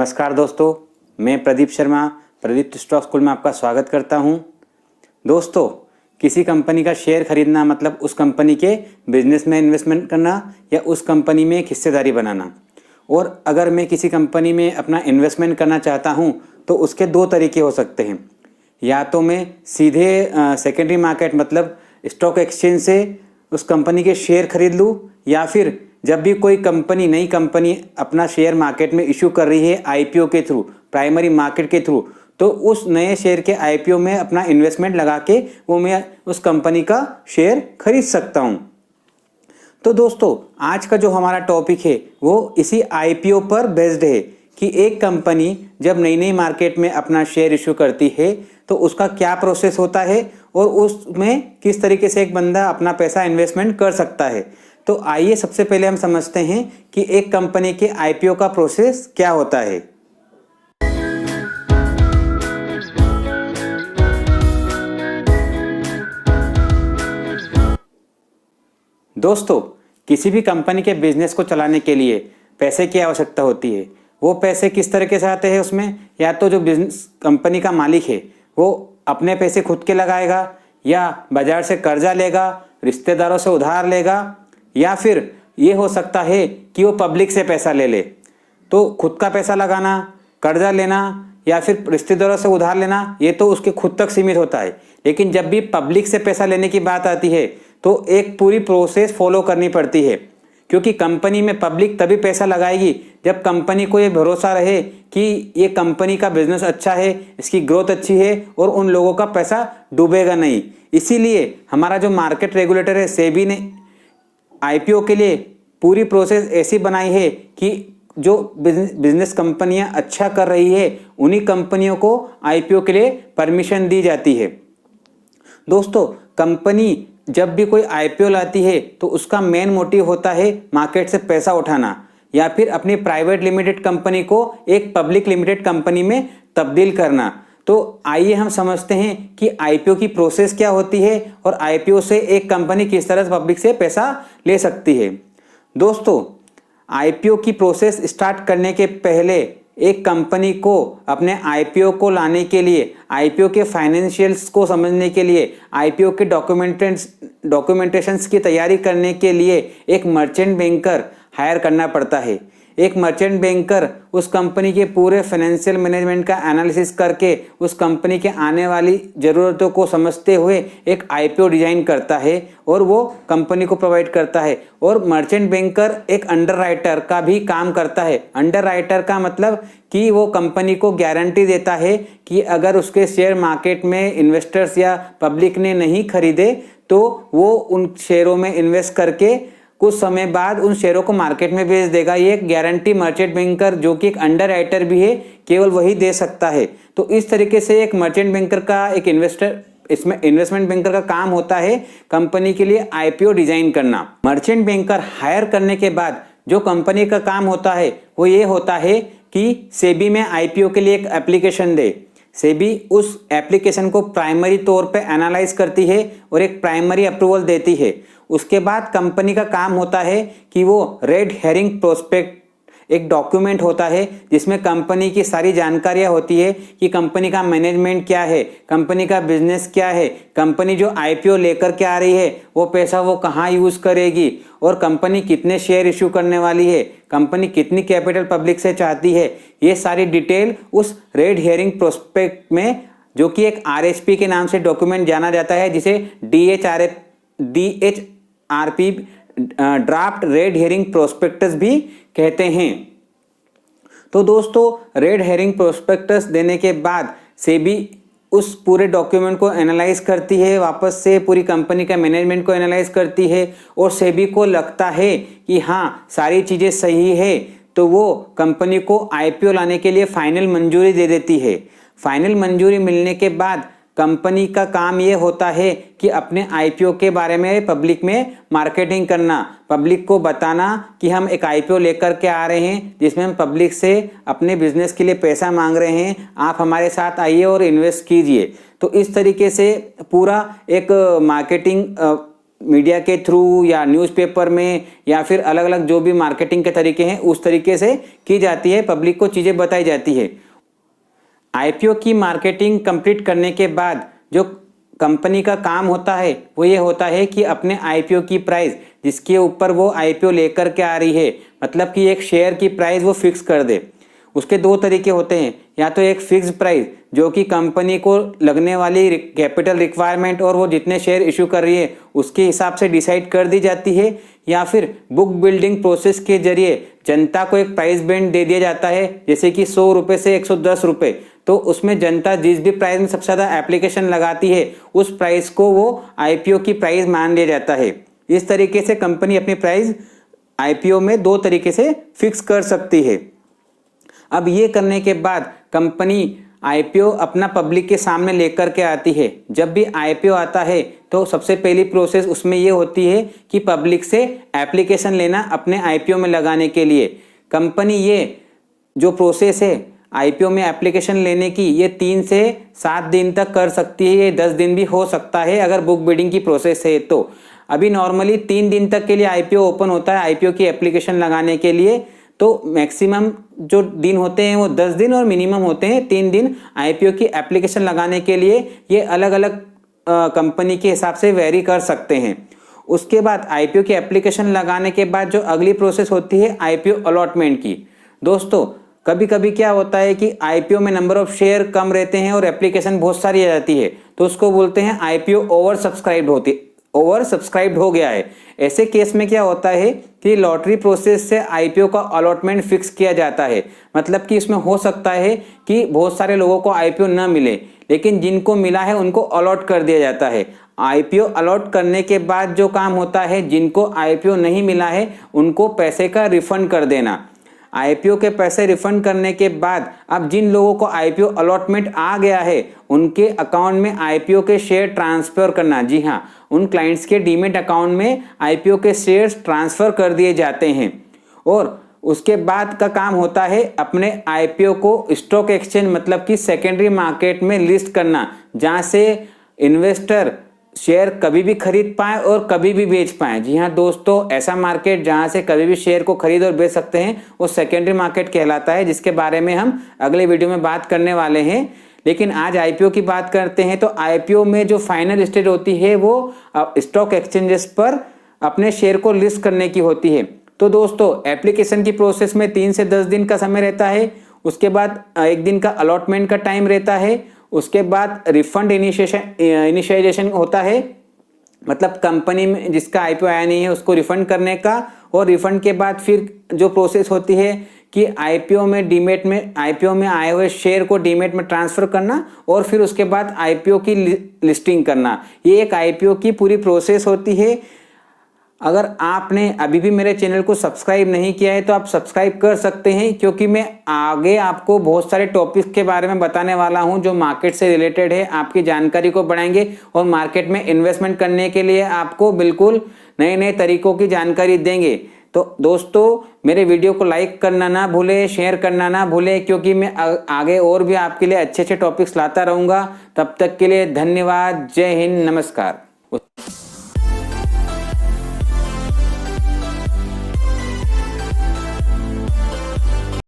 नमस्कार दोस्तों, मैं प्रदीप शर्मा प्रदीप स्टॉक स्कूल में आपका स्वागत करता हूं। दोस्तों, किसी कंपनी का शेयर खरीदना मतलब उस कंपनी के बिजनेस में इन्वेस्टमेंट करना या उस कंपनी में एक हिस्सेदारी बनाना। और अगर मैं किसी कंपनी में अपना इन्वेस्टमेंट करना चाहता हूं तो उसके दो तरीके हो सकते हैं। या तो मैं सीधे सेकेंडरी मार्केट मतलब स्टॉक एक्सचेंज से उस कंपनी के शेयर खरीद लूँ, या फिर जब भी कोई कंपनी नई कंपनी अपना शेयर मार्केट में इशू कर रही है आईपीओ के थ्रू, प्राइमरी मार्केट के थ्रू, तो उस नए शेयर के आईपीओ में अपना इन्वेस्टमेंट लगा के वो मैं उस कंपनी का शेयर खरीद सकता हूँ। तो दोस्तों, आज का जो हमारा टॉपिक है वो इसी आईपीओ पर बेस्ड है कि एक कंपनी जब नई नई मार्केट में अपना शेयर इशू करती है तो उसका क्या प्रोसेस होता है और उसमें किस तरीके से एक बंदा अपना पैसा इन्वेस्टमेंट कर सकता है। तो आइए सबसे पहले हम समझते हैं कि एक कंपनी के आईपीओ का प्रोसेस क्या होता है। दोस्तों, किसी भी कंपनी के बिजनेस को चलाने के लिए पैसे की आवश्यकता होती है। वो पैसे किस तरीके से आते हैं उसमें, या तो जो बिजनेस कंपनी का मालिक है वो अपने पैसे खुद के लगाएगा, या बाजार से कर्जा लेगा, रिश्तेदारों से उधार लेगा, या फिर ये हो सकता है कि वो पब्लिक से पैसा ले ले। तो खुद का पैसा लगाना, कर्जा लेना या फिर रिश्तेदारों से उधार लेना, ये तो उसके खुद तक सीमित होता है। लेकिन जब भी पब्लिक से पैसा लेने की बात आती है तो एक पूरी प्रोसेस फॉलो करनी पड़ती है, क्योंकि कंपनी में पब्लिक तभी पैसा लगाएगी जब कंपनी को ये भरोसा रहे कि ये कंपनी का बिजनेस अच्छा है, इसकी ग्रोथ अच्छी है और उन लोगों का पैसा डूबेगा नहीं। इसीलिए हमारा जो मार्केट रेगुलेटर है सेबी ने आईपीओ के लिए पूरी प्रोसेस ऐसी बनाई है कि जो बिजनेस कंपनियां अच्छा कर रही है उन्हीं कंपनियों को आईपीओ के लिए परमिशन दी जाती है। दोस्तों, कंपनी जब भी कोई आईपीओ लाती है तो उसका मेन मोटिव होता है मार्केट से पैसा उठाना या फिर अपनी प्राइवेट लिमिटेड कंपनी को एक पब्लिक लिमिटेड कंपनी में तब्दील करना। तो आइए हम समझते हैं कि आईपीओ की प्रोसेस क्या होती है और आईपीओ से एक कंपनी किस तरह से पब्लिक से पैसा ले सकती है। दोस्तों, आईपीओ की प्रोसेस स्टार्ट करने के पहले एक कंपनी को अपने आईपीओ को लाने के लिए, आईपीओ के फाइनेंशियल्स को समझने के लिए, आईपीओ के डॉक्यूमेंटेशंस की तैयारी करने के लिए एक मर्चेंट बैंकर हायर करना पड़ता है। एक मर्चेंट बैंकर उस कंपनी के पूरे फाइनेंशियल मैनेजमेंट का एनालिसिस करके उस कंपनी के आने वाली ज़रूरतों को समझते हुए एक आईपीओ डिजाइन करता है और वो कंपनी को प्रोवाइड करता है। और मर्चेंट बैंकर एक अंडरराइटर का भी काम करता है। अंडरराइटर का मतलब कि वो कंपनी को गारंटी देता है कि अगर उसके शेयर मार्केट में इन्वेस्टर्स या पब्लिक ने नहीं खरीदे तो वो उन शेयरों में इन्वेस्ट करके कुछ समय बाद उन शेयरों को मार्केट में बेच देगा। ये एक गारंटी मर्चेंट बैंकर, जो कि एक अंडरराइटर भी है, केवल वही दे सकता है। तो इस तरीके से एक मर्चेंट बैंकर का, एक इसमें इन्वेस्टमेंट बैंकर का काम होता है कंपनी के लिए आईपीओ डिजाइन करना। मर्चेंट बैंकर हायर करने के बाद जो कंपनी का काम होता है वो ये होता है कि सेबी में आईपीओ के लिए एक एप्लीकेशन दे। सेबी उस एप्लीकेशन को प्राइमरी तौर पे एनालाइज करती है और एक प्राइमरी अप्रूवल देती है। उसके बाद कंपनी का काम होता है कि वो रेड हेरिंग प्रोस्पेक्ट, एक डॉक्यूमेंट होता है जिसमें कंपनी की सारी जानकारियां होती है कि कंपनी का मैनेजमेंट क्या है, कंपनी का बिजनेस क्या है, कंपनी जो आईपीओ लेकर के आ रही है वो पैसा वो कहाँ यूज करेगी, और कंपनी कितने शेयर इशू करने वाली है, कंपनी कितनी कैपिटल पब्लिक से चाहती है। ये सारी डिटेल उस रेड हेरिंग प्रोस्पेक्ट में, जो कि एक आरएचपी के नाम से डॉक्यूमेंट जाना जाता है, जिसे DHRP draft red herring prospectus भी कहते हैं। तो दोस्तों, रेड हेरिंग प्रोस्पेक्टस देने के बाद सेबी उस पूरे डॉक्यूमेंट को एनालाइज करती है, वापस से पूरी कंपनी का मैनेजमेंट को एनालाइज करती है, और सेबी को लगता है कि हाँ सारी चीज़ें सही है तो वो कंपनी को आईपीओ लाने के लिए फाइनल मंजूरी दे देती है। फाइनल मंजूरी मिलने के बाद कंपनी का काम ये होता है कि अपने आईपीओ के बारे में पब्लिक में मार्केटिंग करना, पब्लिक को बताना कि हम एक आईपीओ लेकर के आ रहे हैं जिसमें हम पब्लिक से अपने बिजनेस के लिए पैसा मांग रहे हैं, आप हमारे साथ आइए और इन्वेस्ट कीजिए। तो इस तरीके से पूरा एक मार्केटिंग मीडिया के थ्रू या न्यूज़पेपर में या फिर अलग अलग जो भी मार्केटिंग के तरीके हैं उस तरीके से की जाती है, पब्लिक को चीज़ें बताई जाती है। आईपीओ की मार्केटिंग कंप्लीट करने के बाद जो कंपनी का काम होता है वो ये होता है कि अपने आईपीओ की प्राइस जिसके ऊपर वो आईपीओ लेकर के आ रही है, मतलब कि एक शेयर की प्राइस वो फिक्स कर दे। उसके दो तरीके होते हैं, या तो एक फिक्स प्राइस जो कि कंपनी को लगने वाली कैपिटल रिक्वायरमेंट और वो जितने शेयर इशू कर रही है उसके हिसाब से डिसाइड कर दी जाती है, या फिर बुक बिल्डिंग प्रोसेस के जरिए जनता को एक प्राइस बैंड दे दिया जाता है, जैसे कि 100 रुपये से 110 रुपये। तो उसमें जनता जिस भी प्राइस में सबसे ज़्यादा एप्लीकेशन लगाती है उस प्राइस को वो आईपीओ की प्राइस मान लिया जाता है। इस तरीके से कंपनी अपनी प्राइस आईपीओ में दो तरीके से फिक्स कर सकती है। अब ये करने के बाद कंपनी आईपीओ अपना पब्लिक के सामने लेकर के आती है। जब भी आईपीओ आता है तो सबसे पहली प्रोसेस उसमें ये होती है कि पब्लिक से एप्लीकेशन लेना अपने आईपीओ में लगाने के लिए। कंपनी ये जो प्रोसेस है आईपीओ में एप्लीकेशन लेने की, ये 3 से 7 दिन तक कर सकती है, ये 10 दिन भी हो सकता है अगर बुक बिल्डिंग की प्रोसेस है तो। अभी नॉर्मली 3 दिन तक के लिए आईपीओ ओपन होता है आईपीओ की एप्लीकेशन लगाने के लिए। तो मैक्सिमम जो दिन होते हैं वो 10 दिन और मिनिमम होते हैं 3 दिन आईपीओ की एप्लीकेशन लगाने के लिए। ये अलग अलग कंपनी के हिसाब से वेरी कर सकते हैं। उसके बाद आईपीओ की एप्लीकेशन लगाने के बाद जो अगली प्रोसेस होती है आईपीओ अलॉटमेंट की। दोस्तों कभी कभी क्या होता है कि आईपीओ में नंबर ऑफ शेयर कम रहते हैं और एप्लीकेशन बहुत सारी आ जाती है, तो उसको बोलते हैं आईपीओ ओवर सब्सक्राइब्ड हो गया है। ऐसे केस में क्या होता है कि लॉटरी प्रोसेस से आईपीओ का अलॉटमेंट फिक्स किया जाता है, मतलब कि इसमें हो सकता है कि बहुत सारे लोगों को आईपीओ न मिले, लेकिन जिनको मिला है उनको अलॉट कर दिया जाता है। आईपीओ अलॉट करने के बाद जो काम होता है, जिनको आईपीओ नहीं मिला है उनको पैसे का रिफंड कर देना। आईपीओ के पैसे रिफंड करने के बाद अब जिन लोगों को आईपीओ अलॉटमेंट आ गया है उनके अकाउंट में आईपीओ के शेयर ट्रांसफर करना। जी हाँ, उन क्लाइंट्स के डीमेट अकाउंट में आईपीओ के शेयर्स ट्रांसफर कर दिए जाते हैं। और उसके बाद का काम होता है अपने आईपीओ को स्टॉक एक्सचेंज मतलब कि सेकेंडरी मार्केट में लिस्ट करना, जहाँ से इन्वेस्टर शेयर कभी भी खरीद पाए और कभी भी बेच पाए। जी हाँ दोस्तों, ऐसा मार्केट जहां से कभी भी शेयर को खरीद और बेच सकते हैं वो सेकेंडरी मार्केट कहलाता है, जिसके बारे में हम अगले वीडियो में बात करने वाले हैं। लेकिन आज आईपीओ की बात करते हैं। तो आईपीओ में जो फाइनल स्टेज होती है वो स्टॉक एक्सचेंजेस पर अपने शेयर को लिस्ट करने की होती है। तो दोस्तों एप्लीकेशन की प्रोसेस में 3 से 10 दिन का समय रहता है। उसके बाद 1 दिन का अलॉटमेंट का टाइम रहता है। उसके बाद रिफंड इनिशिएशन होता है, मतलब कंपनी में जिसका आईपीओ आया नहीं है उसको रिफंड करने का। और रिफंड के बाद फिर जो प्रोसेस होती है कि आईपीओ में आए हुए शेयर को डीमेट में ट्रांसफर करना और फिर उसके बाद आईपीओ की लिस्टिंग करना। ये एक आईपीओ की पूरी प्रोसेस होती है। अगर आपने अभी भी मेरे चैनल को सब्सक्राइब नहीं किया है तो आप सब्सक्राइब कर सकते हैं, क्योंकि मैं आगे आपको बहुत सारे टॉपिक्स के बारे में बताने वाला हूं जो मार्केट से रिलेटेड है, आपकी जानकारी को बढ़ाएंगे और मार्केट में इन्वेस्टमेंट करने के लिए आपको बिल्कुल नए नए तरीकों की जानकारी देंगे। तो दोस्तों मेरे वीडियो को लाइक करना ना भूलें, शेयर करना ना भूलें, क्योंकि मैं आगे और भी आपके लिए अच्छे अच्छे टॉपिक्स लाता रहूँगा। तब तक के लिए धन्यवाद। जय हिंद, नमस्कार।